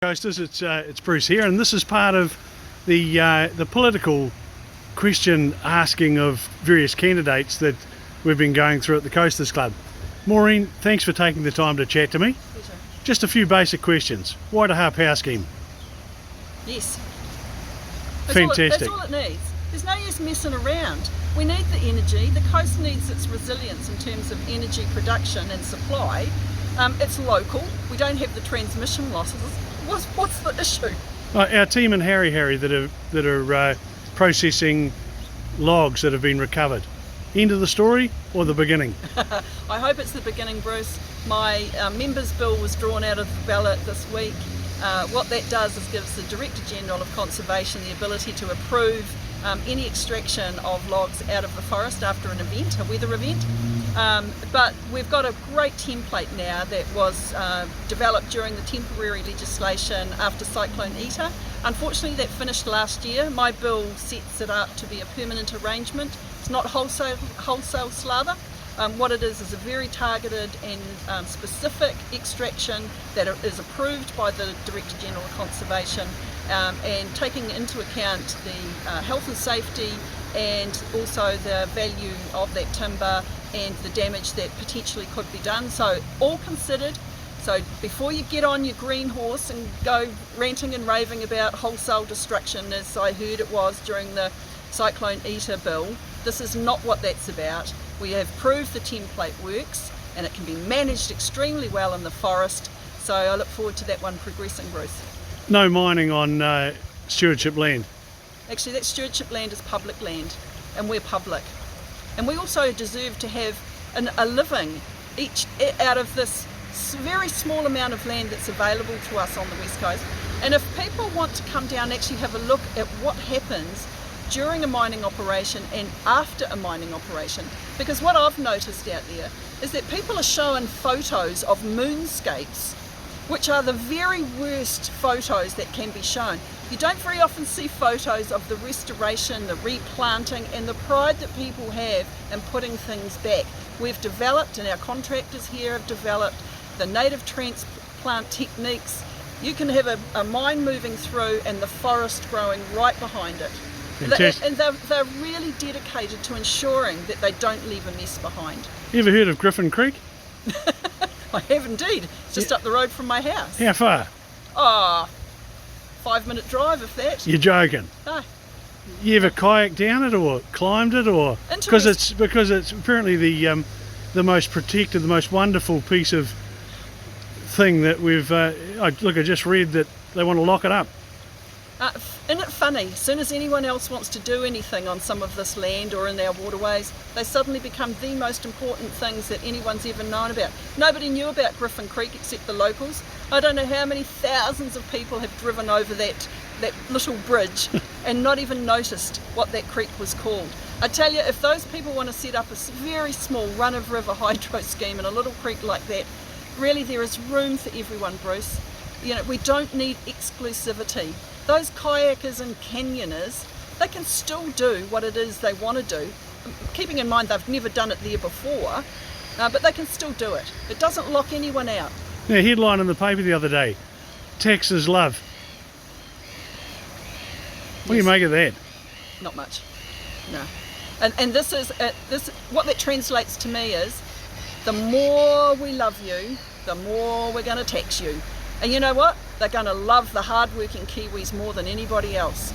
Coasters, it's Bruce here, and this is part of the political question asking of various candidates that we've been going through at the Coasters Club. Maureen, thanks for taking the time to chat to me. Pleasure. Just a few basic questions. Why the Harp House scheme? Yes. Fantastic. That's all it needs. There's no use messing around. We need the energy. The coast needs its resilience in terms of energy production and supply. It's local. We don't have the transmission losses. What's the issue? Our team in Harry that are processing logs that have been recovered. End of the story or the beginning? I hope it's the beginning, Bruce. My members' bill was drawn out of the ballot this week. What that does is gives the Director General of Conservation the ability to approve any extraction of logs out of the forest after an event, a weather event. But we've got a great template now that was developed during the temporary legislation after Cyclone Eta. Unfortunately, that finished last year. My bill sets it up to be a permanent arrangement. It's not wholesale slather. What it is a very targeted and specific extraction that is approved by the Director General of Conservation, and taking into account the health and safety and also the value of that timber and the damage that potentially could be done. So all considered. So before you get on your green horse and go ranting and raving about wholesale destruction, as I heard it was during the Cyclone Eta bill, this is not what that's about. We have proved the template works and it can be managed extremely well in the forest. So I look forward to that one progressing, Bruce. No mining on stewardship land? Actually, that stewardship land is public land and we're public. And we also deserve to have a living each out of this very small amount of land that's available to us on the West Coast. And if people want to come down and actually have a look at what happens during a mining operation and after a mining operation, because what I've noticed out there is that people are showing photos of moonscapes, which are the very worst photos that can be shown. You don't very often see photos of the restoration, the replanting, and the pride that people have in putting things back. We've developed, and our contractors here have developed, the native transplant techniques. You can have a mine moving through and the forest growing right behind it. And they're really dedicated to ensuring that they don't leave a mess behind. You ever heard of Griffin Creek? I have indeed. It's just up the road from my house. How far? Oh, 5-minute drive if that. You're joking? No. You ever kayaked down it or climbed it, or because it's apparently the most protected, the most wonderful piece of thing that we've. I just read that they want to lock it up. Isn't it funny? As soon as anyone else wants to do anything on some of this land or in our waterways, they suddenly become the most important things that anyone's ever known about. Nobody knew about Griffin Creek except the locals. I don't know how many thousands of people have driven over that little bridge and not even noticed what that creek was called. I tell you, if those people want to set up a very small run-of-river hydro scheme in a little creek like that, really there is room for everyone, Bruce. You know, we don't need exclusivity. Those kayakers and canyoners, they can still do what it is they want to do, keeping in mind they've never done it there before, but they can still do it. It doesn't lock anyone out. Now, headline in the paper the other day, tax is love. What do you make of that? Not much, no. And this is what that translates to me is, the more we love you, the more we're going to tax you. And you know what? They're going to love the hard-working Kiwis more than anybody else.